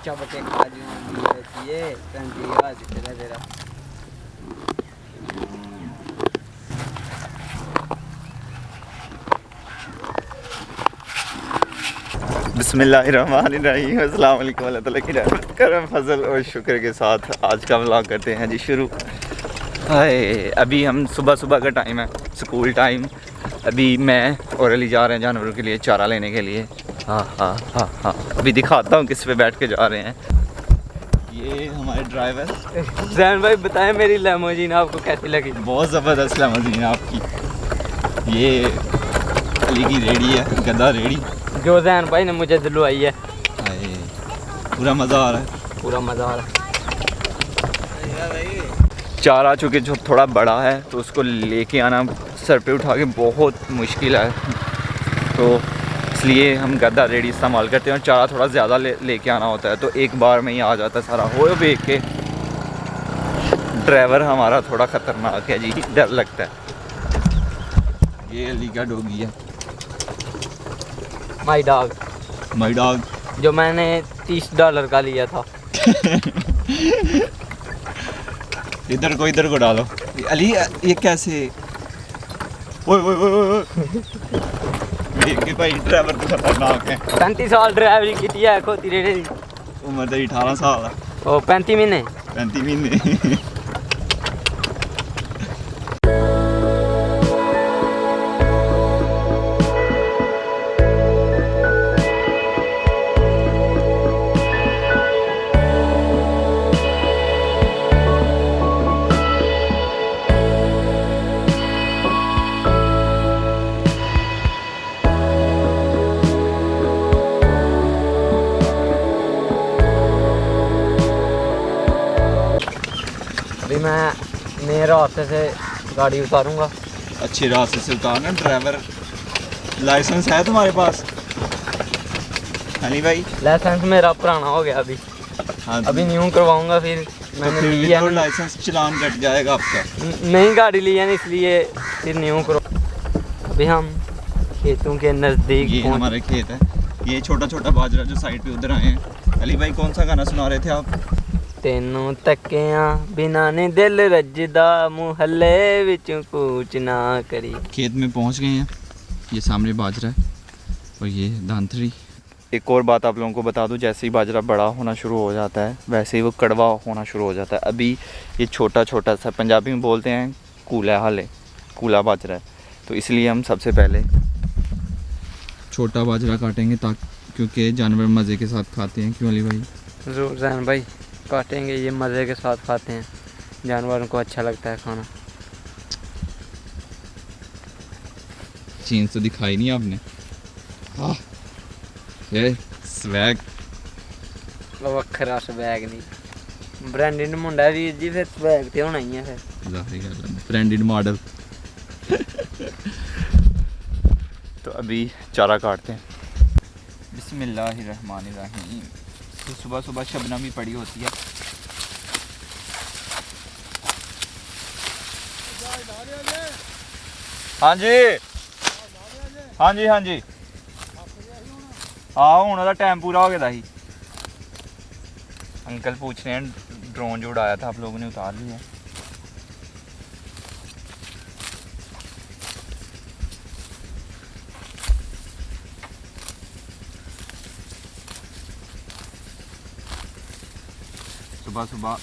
चब के खा जूंगी ये तंजीवा तेरा तेरा। बिस्मिल्लाहिर्रहमानिर्रहीम। अस्सलाम वालेकुम अल्लाह ताला की रहमत करम फजल और शुक्र के साथ आज का व्लॉग करते हैं जी शुरू। हाय अभी हम सुबह का टाइम है, स्कूल टाइम। अभी मैं और अली जा रहे हैं जानवरों के लिए चारा लेने के लिए। हाँ अभी दिखाता हूँ किस पे बैठ के जा रहे हैं। ये हमारे ड्राइवर जैन भाई बताएं मेरी लैमोजीन आपको कैसी लगी? बहुत ज़बरदस्त लैमोजीन है आपकी। ये अली की रेडी है, गदा रेडी जो जैन भाई ने मुझे दिलवाई है। पूरा मज़ा आ रहा है, पूरा मज़ा आ रहा है। चारा चूँकि जो थोड़ा बड़ा है तो उसको लेके आना सर पे उठा के बहुत मुश्किल है, तो इसलिए हम गद्दा रेडी इस्तेमाल करते हैं। और चारा थोड़ा ज़्यादा लेके आना होता है तो एक बार में ही आ जाता है सारा। हो देख के ड्राइवर हमारा थोड़ा ख़तरनाक है जी, डर लगता है। ये अली का डॉगी है, माई डॉग जो मैंने $30 का लिया था। इधर को डालो। अली ये कैसे? ओए देखिए भाई ड्राइवर तो खतरनाक है। 35 साल ड्राइवरी की है खोती रेड़े दी। उम्र तो 18 साल है। ओ 35 महीने 35 महीने। अभी मैं मेन रास्ते से गाड़ी उतारूंगा। अच्छे रास्ते से उतारना। ड्राइवर लाइसेंस है तुम्हारे पास? अली भाई लाइसेंस मेरा पुराना हो गया अभी। हाँ अभी न्यू करवाऊंगा फिर। मैंने फिर लिया तो लाइसेंस चलान कट जाएगा आपका। नई गाड़ी ली है ना इसलिए फिर न्यू करो। अभी हम खेतों के नज़दीक ये हमारे खेत है। ये छोटा बाजरा जो साइड पे उधर आए हैं। अली भाई कौन सा गाना सुना रहे थे आप? तेनों तकिया बिना ने दिल रजदा मुहल्ले विच कूच ना करी। खेत में पहुंच गए हैं। ये सामने बाजरा है और ये धांतरी। एक और बात आप लोगों को बता दूं, जैसे ही बाजरा बड़ा होना शुरू हो जाता है वैसे ही वो कड़वा होना शुरू हो जाता है। अभी ये छोटा सा, पंजाबी में बोलते हैं कूला बाजरा है, तो इसलिए हम सबसे पहले छोटा बाजरा काटेंगे ताकि, क्योंकि जानवर मज़े के साथ खाते हैं। क्यों अली भाई? ज़रूर जैन भाई काटेंगे, ये मज़े के साथ खाते हैं, जानवरों को अच्छा लगता है खाना। चेंज तो दिखाई नहीं आपने। ये स्वैग वखरा स्वैग नहीं, ब्रांडेड मुंडा वीर जी, फिर स्वैग तो होना ही है। फिर जाहिर है ब्रांडेड मॉडल। तो अभी चारा काटते हैं। बिस्मिल्लाहिर्रहमानिर्रहीम। तो सुबह शबनम भी पड़ी होती है। हाँ जी आओ हूँ टाइम पूरा हो गया ही। अंकल पूछ रहे हैं ड्रोन जो उड़ाया था आप लोगों ने उतार लिया है? सुबह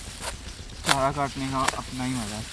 चारा काटने का अपना ही मज़ा है।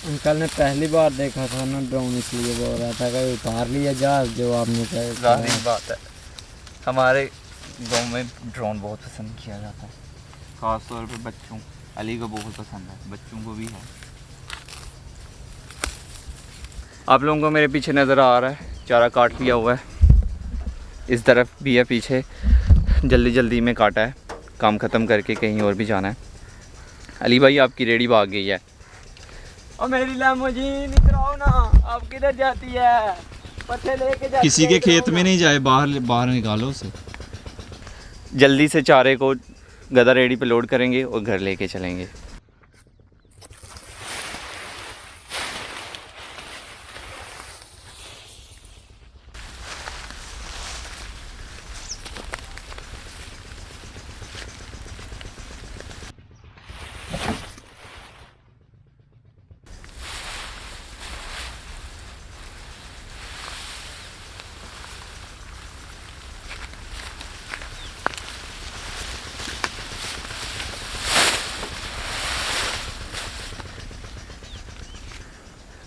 अंकल ने पहली बार देखा था ना ड्रोन, इसलिए बोल रहा था कि उतार लिया जहाज, जो आपने कहा। जाहिर बात है, हमारे गांव में ड्रोन बहुत पसंद किया जाता है, ख़ास तौर पे बच्चों। अली को बहुत पसंद है, बच्चों को भी है। आप लोगों को मेरे पीछे नज़र आ रहा है चारा काट लिया हुआ है। इस तरफ भी है पीछे, जल्दी में काटा है, काम ख़त्म करके कहीं और भी जाना है। अली भाई आपकी रेडी भाग गई है। और मेरी लैम्बोर्गिनी इधर आओ ना, आप किधर जाती है? पत्ते लेके जाती किसी है, के इधर खेत आओ में ना। नहीं जाए, बाहर बाहर निकालो उसे। जल्दी से चारे को गधा रेडी पे लोड करेंगे और घर लेके चलेंगे।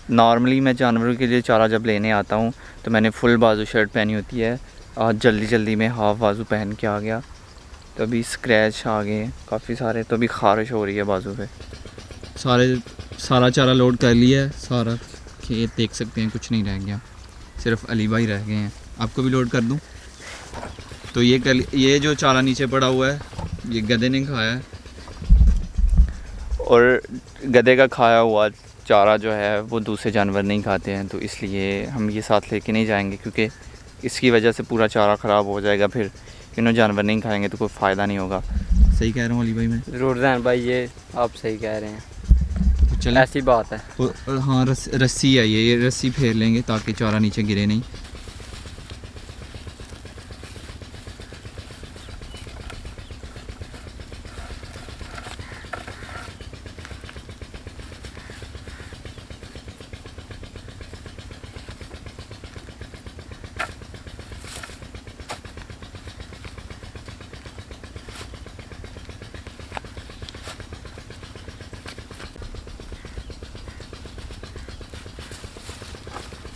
नॉर्मली मैं जानवरों के लिए चारा जब लेने आता हूँ तो मैंने फुल बाजू शर्ट पहनी होती है। आज जल्दी जल्दी में हाफ़ बाजू पहन के आ गया, तो अभी स्क्रैच आ गए हैं काफ़ी सारे, तो अभी खारिश हो रही है बाजू पे। सारा चारा लोड कर लिया है, सारा खेत देख सकते हैं, कुछ नहीं रह गया, सिर्फ अली भाई रह गए हैं। आपको भी लोड कर दूँ? तो ये जो चारा नीचे पड़ा हुआ है ये गधे ने खाया है, और गधे का खाया हुआ चारा जो है वो दूसरे जानवर नहीं खाते हैं, तो इसलिए हम ये साथ लेके नहीं जाएंगे, क्योंकि इसकी वजह से पूरा चारा ख़राब हो जाएगा। फिर इन्हों जानवर नहीं खाएंगे तो कोई फ़ायदा नहीं होगा। सही कह रहा हूँ अली भाई मैं? ज़रूर जैन भाई, ये आप सही कह रहे हैं, तो चलें। ऐसी बात है। हाँ रस्सी है, ये रस्सी फेर लेंगे ताकि चारा नीचे गिरे नहीं।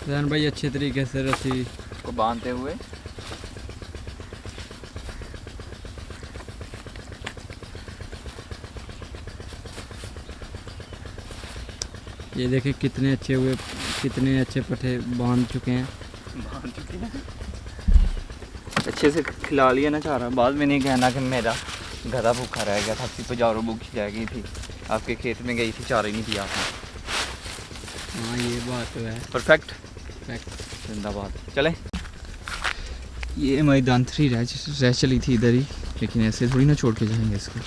जैन भाई अच्छे तरीके से रस्सी को बांधते हुए ये देखें कितने अच्छे पट्टे बांध चुके हैं। अच्छे से खिला लिया ना चारा। बाद में नहीं कहना कि मेरा गधा भूखा रह गया था, आपकी पजारों भूखी रह गई थी, आपके खेत में गई थी, चारा ही नहीं दिया आपने। हाँ ये बात तो है। परफेक्ट, जिंदाबाद। चले। ये हमारी दांतरी रह चली थी इधर ही, लेकिन ऐसे थोड़ी ना छोड़ के जाएंगे इसको।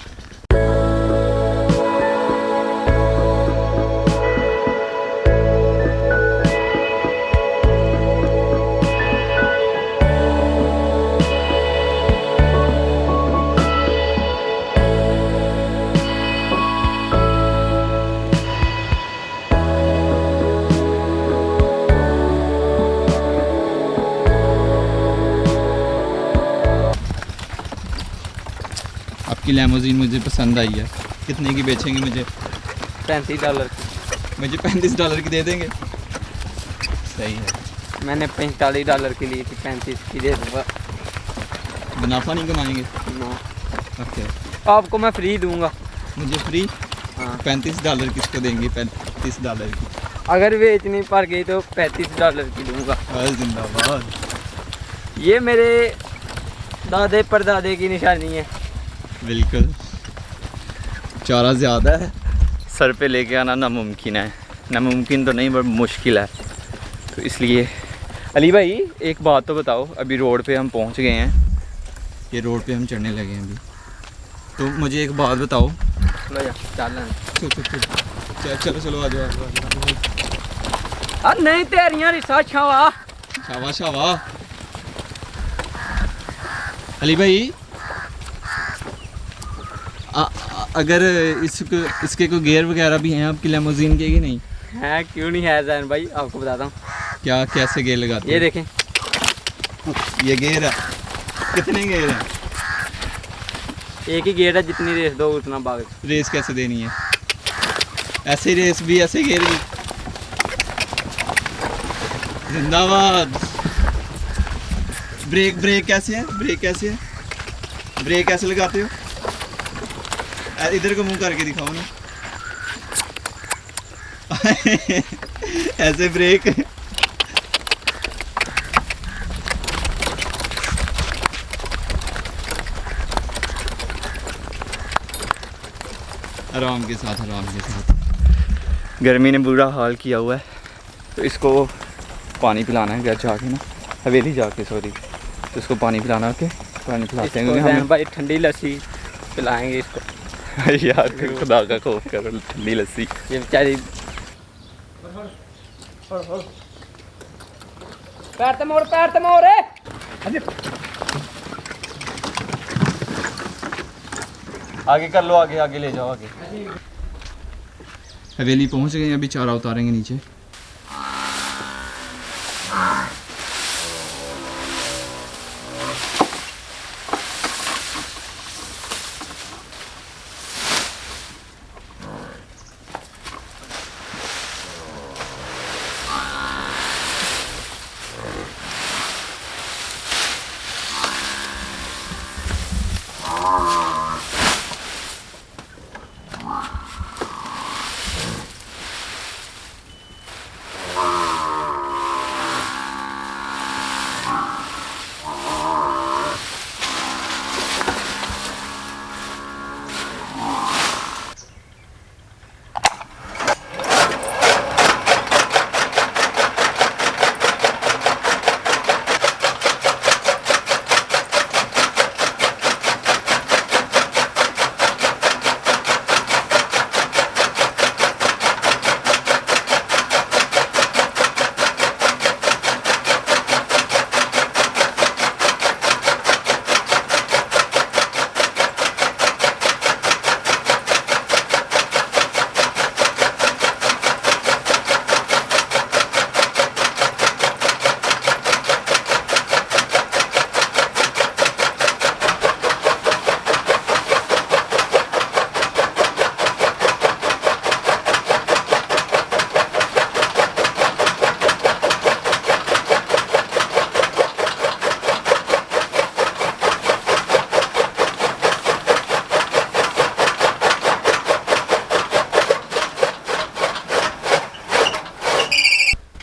आपकी लैमोजीन मुझे पसंद आई है। कितने की बेचेंगे मुझे? $35 की। मुझे $35 की दे देंगे? सही है। मैंने $45 की ली थी, 35 की दे दूँगा। मुनाफा नहीं कमाएंगे? ना, ओके। आपको मैं फ्री दूंगा। मुझे फ्री? हाँ। $35 किसको देंगे? $35 की। अगर बेचनी पड़ गई तो $35 की दूंगा। जिंदाबाद। ये मेरे दादे परदादे की निशानी है। बिल्कुल। चारा ज़्यादा है, सर पे लेके आना नामुमकिन है। नामुमकिन तो नहीं बट मुश्किल है, तो इसलिए। अली भाई एक बात तो बताओ, अभी रोड पे हम पहुंच गए हैं, ये रोड पे हम चढ़ने लगे हैं अभी, तो मुझे एक बात बताओ। चलो यार, चलो आ जाओ। नहीं तेरियां रिसा छावा। शाबाश। अली भाई अगर इसके कोई गेयर वगैरह भी हैं आपकी लैमोजीन के कि नहीं? है, क्यों नहीं है जैन भाई, आपको बताता हूँ। क्या कैसे गेयर लगाते ये हो? देखें, ये गेयर है। कितने गेयर हैं? एक ही गेट है, जितनी रेस दो उतना भाग। रेस कैसे देनी है? ऐसे रेस भी, ऐसे गेयर भी। जिंदाबाद। ब्रेक कैसे है? ब्रेक कैसे लगाते हो? इधर को मुंह करके दिखाओ ना। ऐसे ब्रेक। आराम के साथ, आराम के साथ। गर्मी ने बुरा हाल किया हुआ है, तो इसको पानी पिलाना है घर जाके ना, हवेली जाके सॉरी। तो इसको पानी पिलाना के पानी पिलाते हैं, क्योंकि हमें भाई ठंडी लस्सी पिलाएंगे इसको। यार खुदा का खौफ करो, ठंडी लस्सी। ये बेचारी पैर तो मोड़ आगे कर लो, आगे आगे ले जाओ आगे। हवेली पहुंच गए हैं, अभी चारा उतारेंगे नीचे।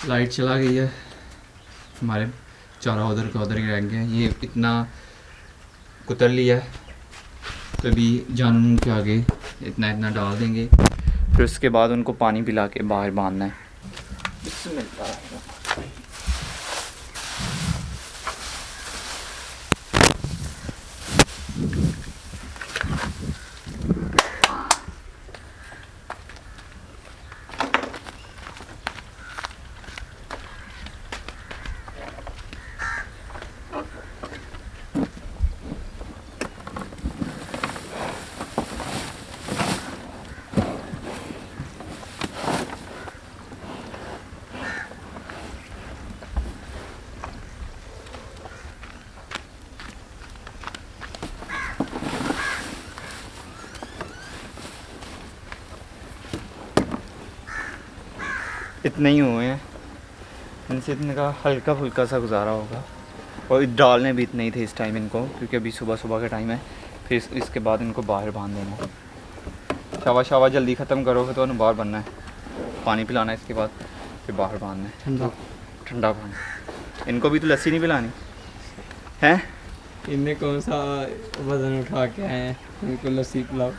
लाइट चला गई है, हमारे चारा उधर का उधर ही रह गया। ये इतना कुतर लिया है, तो अभी जानवरों के आगे इतना इतना डाल देंगे, फिर उसके बाद उनको पानी पिला के बाहर बांधना है। इतने ही हुए हैं, इनसे इतने का हल्का फुल्का सा गुजारा होगा। और डालने भी इतने ही थे इस टाइम इनको, क्योंकि अभी सुबह सुबह का टाइम है। फिर इसके बाद इनको बाहर बांध देना। शावा शावा जल्दी ख़त्म करोगे तो बाहर बनना है, पानी पिलाना है, इसके बाद फिर बाहर बांधना है ठंडा ठंडा पानी। इनको भी तो लस्सी नहीं पिलानी है। इनने कौन सा वजन उठा के आए हैं, इनको लस्सी पिलाओ।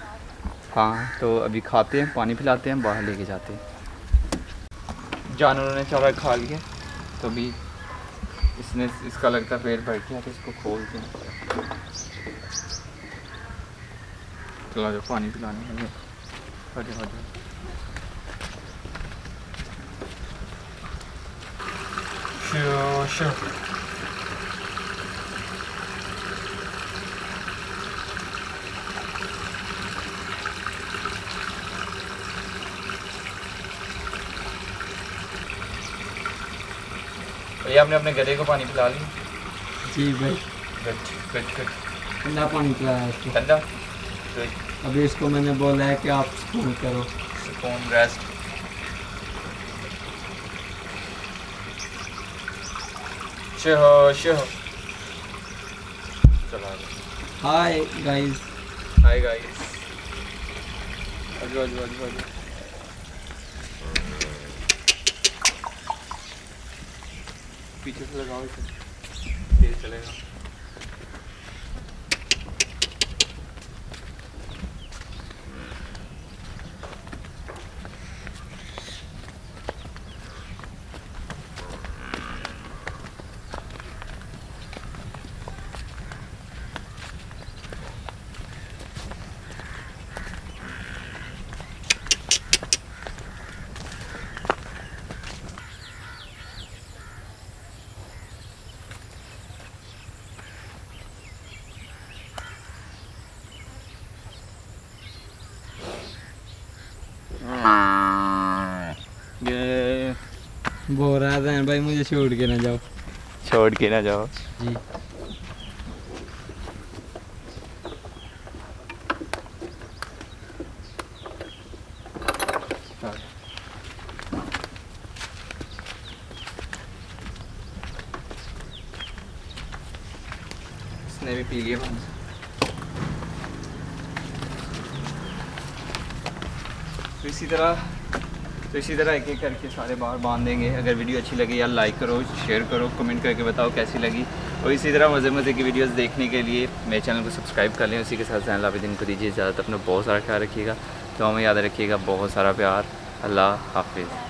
हाँ, तो अभी खाते हैं, पानी पिलाते हैं, बाहर लेके जाते हैं। जानवरों ने चारा खा लिया, तो अभी इसने इसका लगता है पेट भर गया, तो इसको खोलते हैं। चला जाओ पानी पिलाने के लिए। भैया हमने अपने गधे को पानी पिला लिया। जी भाई, गट ठंडा पानी पिलाया इसको। ठंडा। अभी इसको मैंने बोला है कि आप सुकून करो, सुकून रेस्ट। चलो हाय गाइस। Hi guys. आजू पीछे से लगाओ, इसे तेज चलेगा। बोल रहा था भाई मुझे छोड़ के ना जाओ। छोड़ के ना जाओ। जी इसने भी पी लिया। तो इसी तरह एक एक करके सारे बाहर बांध देंगे। अगर वीडियो अच्छी लगी यार लाइक करो, शेयर करो, कमेंट करके बताओ कैसी लगी। और इसी तरह मज़े मज़े की वीडियोस देखने के लिए मेरे चैनल को सब्सक्राइब कर लें। उसी के साथ चैनल आबिदीन को दीजिए इजाज़त। अपना बहुत सारा ख्याल रखिएगा, तो हमें याद रखिएगा। बहुत सारा प्यार। अल्लाह हाफिज़।